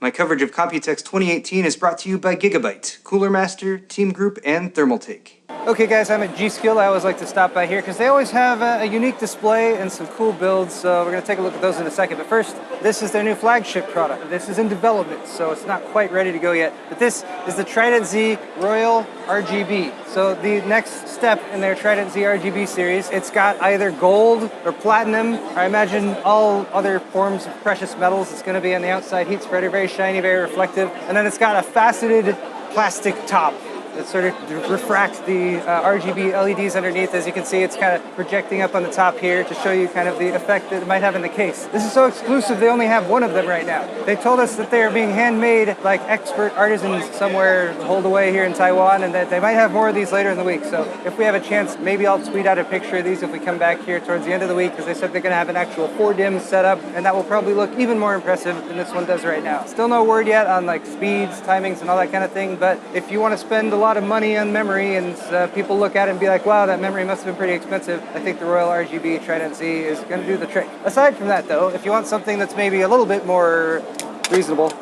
My coverage of Computex 2018 is brought to you by Gigabyte, Cooler Master, Team Group, and Thermaltake. Okay guys, I'm at G.Skill. I always like to stop by here because they always have a unique display and some cool builds, so we're going to take a look at those in a second. But first, this is their new flagship product. This is in development, so it's not quite ready to go yet. But this is the Trident Z Royal RGB. So the next step in their Trident Z RGB series, it's got either gold or platinum, or I imagine all other forms of precious metals. It's going to be on the outside heat spreader, very shiny, very reflective. And then it's got a faceted plastic top that sort of refracts the RGB LEDs underneath. As you can see, it's kind of projecting up on the top here to show you kind of the effect that it might have in the case. This is so exclusive, they only have one of them right now. They told us that they are being handmade like expert artisans somewhere holed away here in Taiwan, and that they might have more of these later in the week. So if we have a chance, maybe I'll tweet out a picture of these if we come back here towards the end of the week, because they said they're going to have an actual 4DIMM setup, and that will probably look even more impressive than this one does right now. Still no word yet on like speeds, timings, and all that kind of thing, but if you want to spend a lot of money on memory and people look at it and be like, wow, that memory must have been pretty expensive, I think the Royal RGB Trident Z is going to do the trick. Aside from that though, if you want something that's maybe a little bit more reasonable,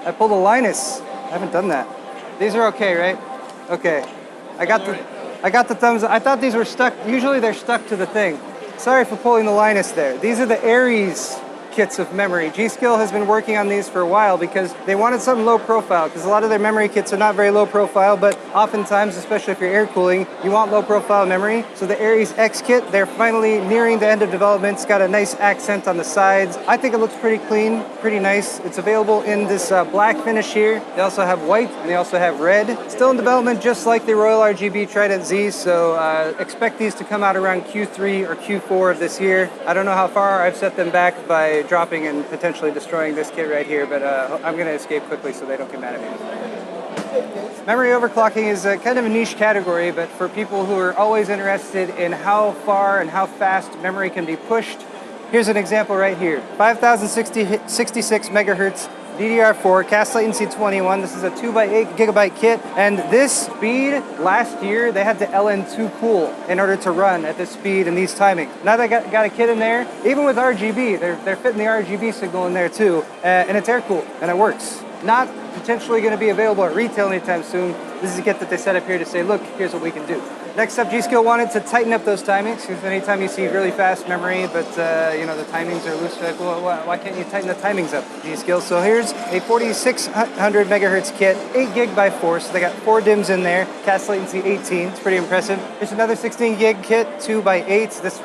I pulled a Linus. I haven't done that. These are okay, right? Okay. I got the thumbs up. I thought these were stuck. Usually they're stuck to the thing. Sorry for pulling the Linus there. These are the Aries kits of memory. G.Skill has been working on these for a while because they wanted something low profile, because a lot of their memory kits are not very low profile, but oftentimes, especially if you're air cooling, you want low profile memory. So the Aries X kit, they're finally nearing the end of development. It's got a nice accent on the sides. I think it looks pretty clean, pretty nice. It's available in this black finish here. They also have white and they also have red. Still in development, just like the Royal RGB Trident Z, so expect these to come out around Q3 or Q4 of this year. I don't know how far I've set them back by dropping and potentially destroying this kit right here, but I'm going to escape quickly so they don't get mad at me. Memory overclocking is kind of a niche category, but for people who are always interested in how far and how fast memory can be pushed, here's an example right here. 5066 megahertz DDR4, CAS latency 21. This is a 2x8 gigabyte kit, and this speed, last year, they had to LN2 cool in order to run at this speed and these timings. Now they got a kit in there, even with RGB, they're fitting the RGB signal in there too, and it's air cooled, and it works. Not potentially going to be available at retail anytime soon. This is a kit that they set up here to say, look, here's what we can do. Next up, G.Skill wanted to tighten up those timings, because anytime you see really fast memory, but you know, the timings are loose, like, well, why can't you tighten the timings up, G.Skill? So here's a 4600 megahertz kit, 8 gig by 4, so they got 4 DIMMs in there, CAS latency 18, it's pretty impressive. Here's another 16 gig kit, 2 by 8, this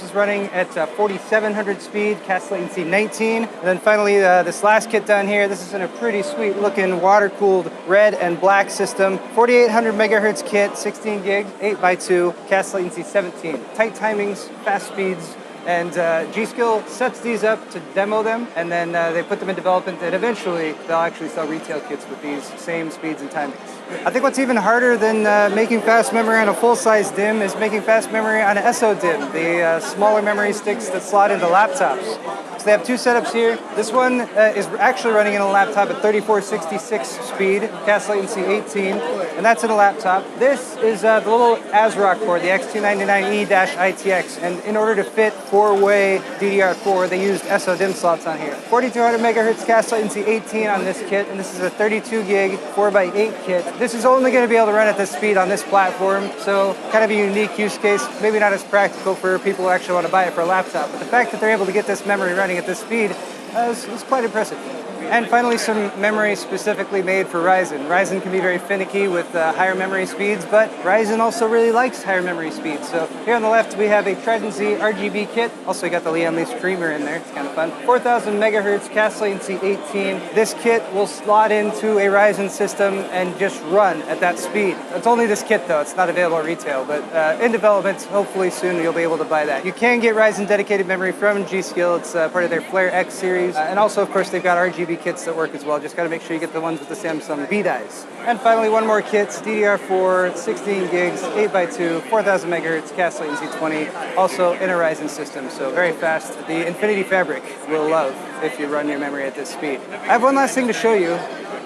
is running at 4700 speed, CAS latency 19. And then finally, this last kit down here, this is in a pretty sweet looking water-cooled red and black system, 4800 megahertz kit, 16 gig, 8 by 2, CAS latency 17. Tight timings, fast speeds, and G.Skill sets these up to demo them, and then they put them in development, and eventually they'll actually sell retail kits with these same speeds and timings. I think what's even harder than making fast memory on a full-size DIMM is making fast memory on an SO DIMM, the smaller memory sticks that slot into laptops. So they have two setups here. This one is actually running in a laptop at 3466 speed, CAS latency 18, and that's in a laptop. This is the little ASRock board, the X299E-ITX, and in order to fit 4-way DDR4, they used SO DIMM slots on here. 4200 megahertz CAS latency 18 on this kit, and this is a 32 gig 4x8 kit. This is only going to be able to run at this speed on this platform, so kind of a unique use case, maybe not as practical for people who actually want to buy it for a laptop, but the fact that they're able to get this memory running at this speed is quite impressive. And finally, some memory specifically made for Ryzen. Ryzen can be very finicky with higher memory speeds, but Ryzen also really likes higher memory speeds. So here on the left, we have a Trident Z RGB kit. Also got the Lian Li streamer in there, it's kind of fun. 4000 megahertz, CAS latency 18. This kit will slot into a Ryzen system and just run at that speed. It's only this kit though, it's not available at retail, but in development, hopefully soon you'll be able to buy that. You can get Ryzen dedicated memory from G.Skill, it's part of their Flare X series. And also, of course, they've got RGB kits that work as well. Just got to make sure you get the ones with the Samsung V-Dies. And finally, one more kit, DDR4, 16 gigs, 8x2, 4000 megahertz, CAS latency 20, also in a Ryzen system, so very fast. The Infinity Fabric will love if you run your memory at this speed. I have one last thing to show you,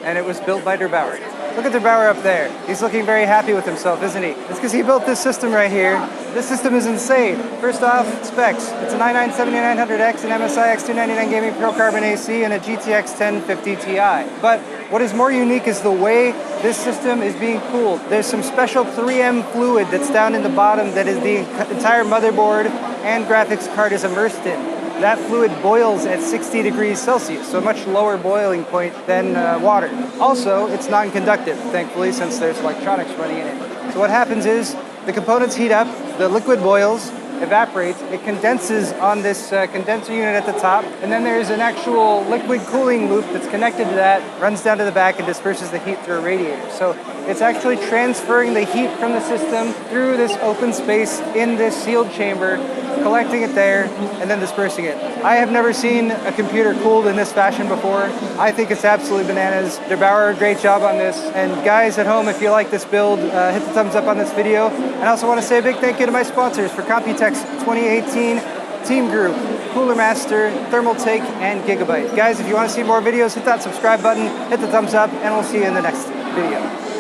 and it was built by Der Bauer. Look at Der Bauer up there. He's looking very happy with himself, isn't he? It's because he built this system right here. This system is insane. First off, specs. It's a 99-7900X, an MSI X299 Gaming Pro Carbon AC, and a GTX 1050 Ti. But what is more unique is the way this system is being cooled. There's some special 3M fluid that's down in the bottom that is the entire motherboard and graphics card is immersed in. That fluid boils at 60 degrees Celsius, so a much lower boiling point than water. Also, it's non-conductive, thankfully, since there's electronics running in it. So what happens is the components heat up, the liquid boils, evaporates, it condenses on this condenser unit at the top, and then there's an actual liquid cooling loop that's connected to that, runs down to the back and disperses the heat through a radiator. So it's actually transferring the heat from the system through this open space in this sealed chamber, collecting it there, and then dispersing it. I have never seen a computer cooled in this fashion before. I think it's absolutely bananas. Der Bauer, great job on this. And guys at home, if you like this build, hit the thumbs up on this video. And I also want to say a big thank you to my sponsors for Computex 2018, Team Group, Cooler Master, Thermaltake, and Gigabyte. Guys, if you want to see more videos, hit that subscribe button, hit the thumbs up, and we'll see you in the next video.